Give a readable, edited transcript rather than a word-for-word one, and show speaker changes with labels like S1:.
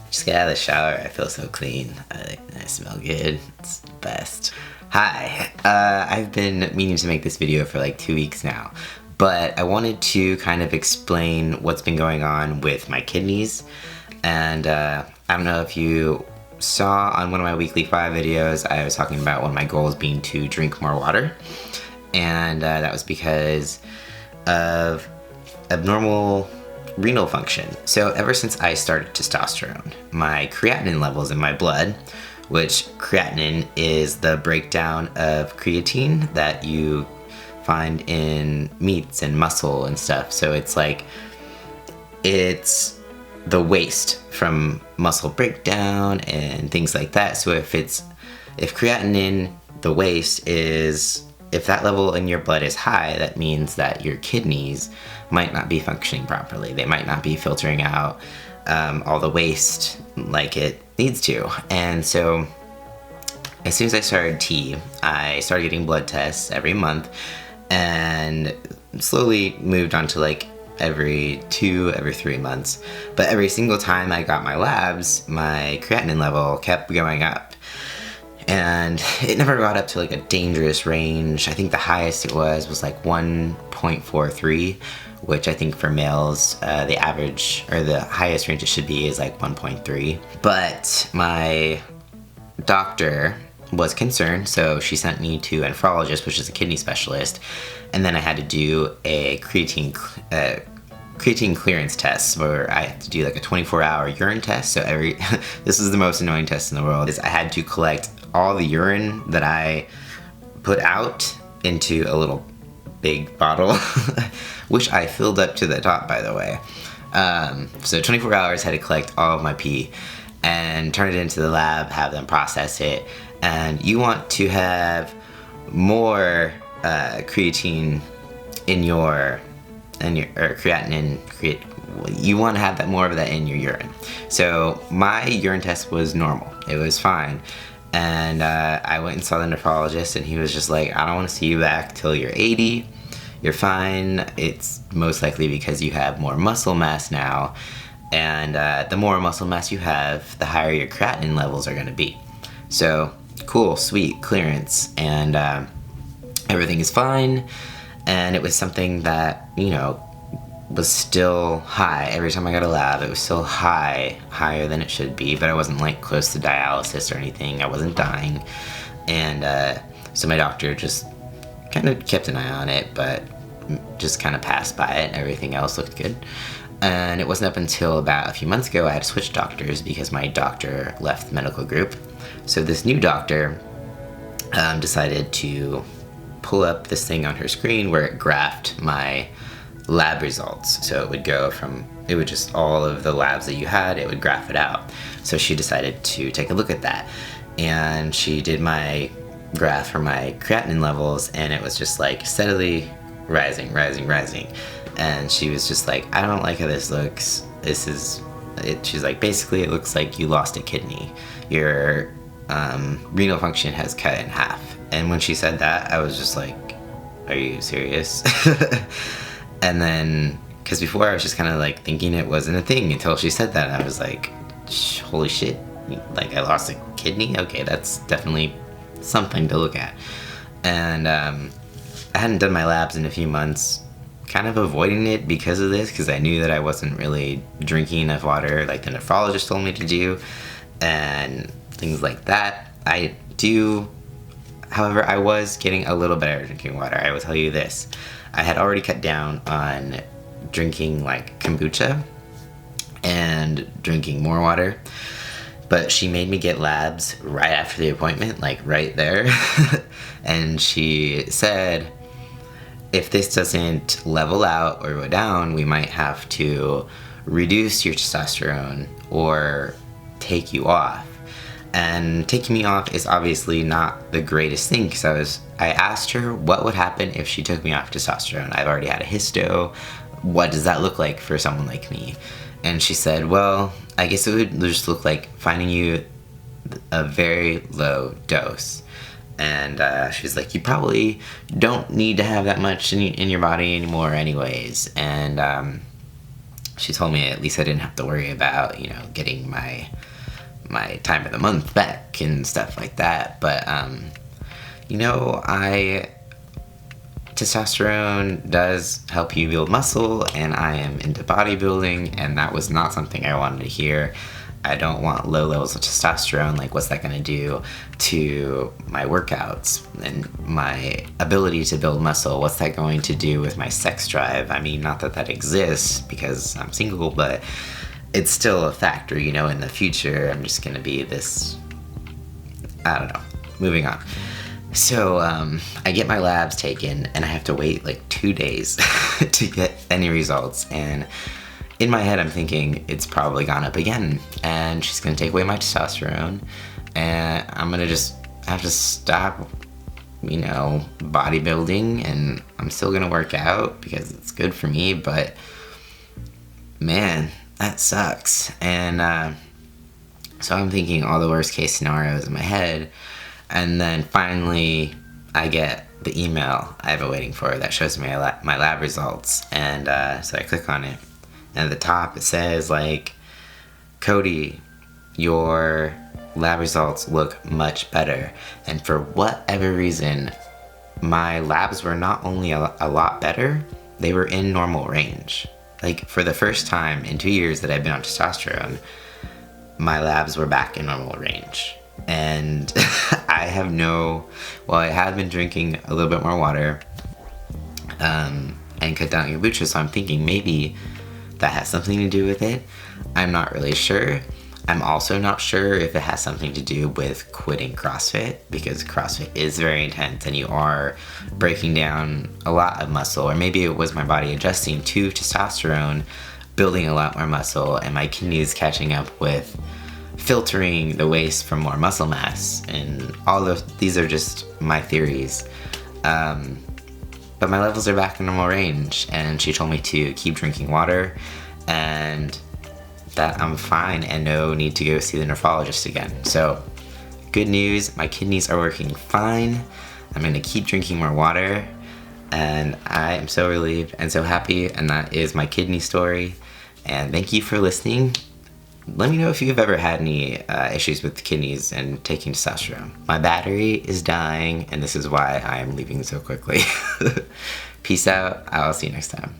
S1: Just get out of the shower, I feel so clean. I smell good, it's the best. Hi, I've been meaning to make this video for like 2 weeks now, but I wanted to kind of explain what's been going on with my kidneys. And I don't know if you saw on one of my weekly 5 videos, I was talking about one of my goals being to drink more water. And that was because of abnormal renal function. So ever since I started testosterone, my creatinine levels in my blood, which creatinine is the breakdown of creatine that you find in meats and muscle and stuff. So it's like, it's the waste from muscle breakdown and things like that. So if creatinine, the waste is, if that level in your blood is high, that means that your kidneys might not be functioning properly. They might not be filtering out all the waste like it needs to. And so as soon as I started T, I started getting blood tests every month and slowly moved on to like every 3 months. But every single time I got my labs, my creatinine level kept going up. And it never got up to like a dangerous range. I think the highest it was like 1.43, which I think for males, the average or the highest range it should be is like 1.3. But my doctor was concerned, so she sent me to a nephrologist, which is a kidney specialist, and then I had to do a creatine clearance test where I had to do like a 24-hour urine test. So this is the most annoying test in the world, is I had to collect all the urine that I put out into a little big bottle, which I filled up to the top, by the way. So 24 hours, had to collect all of my pee and turn it into the lab, have them process it. And you want to have more creatine in your creatinine, you want to have that more of that in your urine. So my urine test was normal, it was fine. And I went and saw the nephrologist, and he was just like, I don't want to see you back till you're 80. You're fine. It's most likely because you have more muscle mass now. And the more muscle mass you have, the higher your creatinine levels are going to be. So cool, sweet, clearance. And everything is fine. And it was something that, you know, was still high. Every time I got a lab, it was still higher than it should be, but I wasn't like close to dialysis or anything. I wasn't dying. And so my doctor just kind of kept an eye on it, but just kind of passed by it, and everything else looked good. And it wasn't up until about a few months ago I had to switch doctors because my doctor left the medical group. So this new doctor decided to pull up this thing on her screen where it graphed my lab results. So it would go from, it would just, all of the labs that you had, it would graph it out. So she decided to take a look at that. And she did my graph for my creatinine levels, and it was just like steadily rising. And she was just like, I don't like how this looks. This is, she's like, basically it looks like you lost a kidney. Your renal function has cut in half. And when she said that, I was just like, are you serious? And then, because before I was just kind of like thinking it wasn't a thing until she said that, and I was like, holy shit, like I lost a kidney? Okay, that's definitely something to look at. And I hadn't done my labs in a few months, kind of avoiding it because of this, because I knew that I wasn't really drinking enough water like the nephrologist told me to do, and things like that. I do, however, I was getting a little better at drinking water. I will tell you this. I had already cut down on drinking like kombucha and drinking more water, but she made me get labs right after the appointment, like right there. And she said, if this doesn't level out or go down, we might have to reduce your testosterone or take you off. And taking me off is obviously not the greatest thing, because I asked her what would happen if she took me off testosterone. I've already had a hysto. What does that look like for someone like me? And she said, well, I guess it would just look like finding you a very low dose. And she's like, you probably don't need to have that much in your body anymore anyways. And she told me at least I didn't have to worry about, you know, getting my time of the month back and stuff like that. But, you know, testosterone does help you build muscle, and I am into bodybuilding, and that was not something I wanted to hear. I don't want low levels of testosterone. Like, what's that going to do to my workouts and my ability to build muscle? What's that going to do with my sex drive? I mean, not that that exists because I'm single, but it's still a factor, you know. In the future, I'm just going to be this, I don't know. Moving on. So, I get my labs taken, and I have to wait like 2 days to get any results, and in my head, I'm thinking it's probably gone up again, and she's gonna take away my testosterone, and I'm gonna just have to stop, you know, bodybuilding, and I'm still gonna work out because it's good for me, but man, that sucks. And so I'm thinking all the worst case scenarios in my head, and then finally I get the email I've been waiting for that shows me my lab results, and so I click on it. And at the top it says, like, Cody, your lab results look much better. And for whatever reason, my labs were not only a lot better, they were in normal range. Like, for the first time in 2 years that I've been on testosterone, my labs were back in normal range. And I have been drinking a little bit more water, and cut down on kombucha, so I'm thinking maybe that has something to do with it. I'm not really sure. I'm also not sure if it has something to do with quitting CrossFit, because CrossFit is very intense and you are breaking down a lot of muscle, or maybe it was my body adjusting to testosterone, building a lot more muscle, and my kidneys catching up with filtering the waste from more muscle mass. And all of these are just my theories. But my levels are back in normal range, and she told me to keep drinking water and that I'm fine and no need to go see the nephrologist again. So, good news, my kidneys are working fine. I'm gonna keep drinking more water, and I am so relieved and so happy, and that is my kidney story. And thank you for listening. Let me know if you've ever had any issues with the kidneys and taking testosterone. My battery is dying, and this is why I am leaving so quickly. Peace out. I'll see you next time.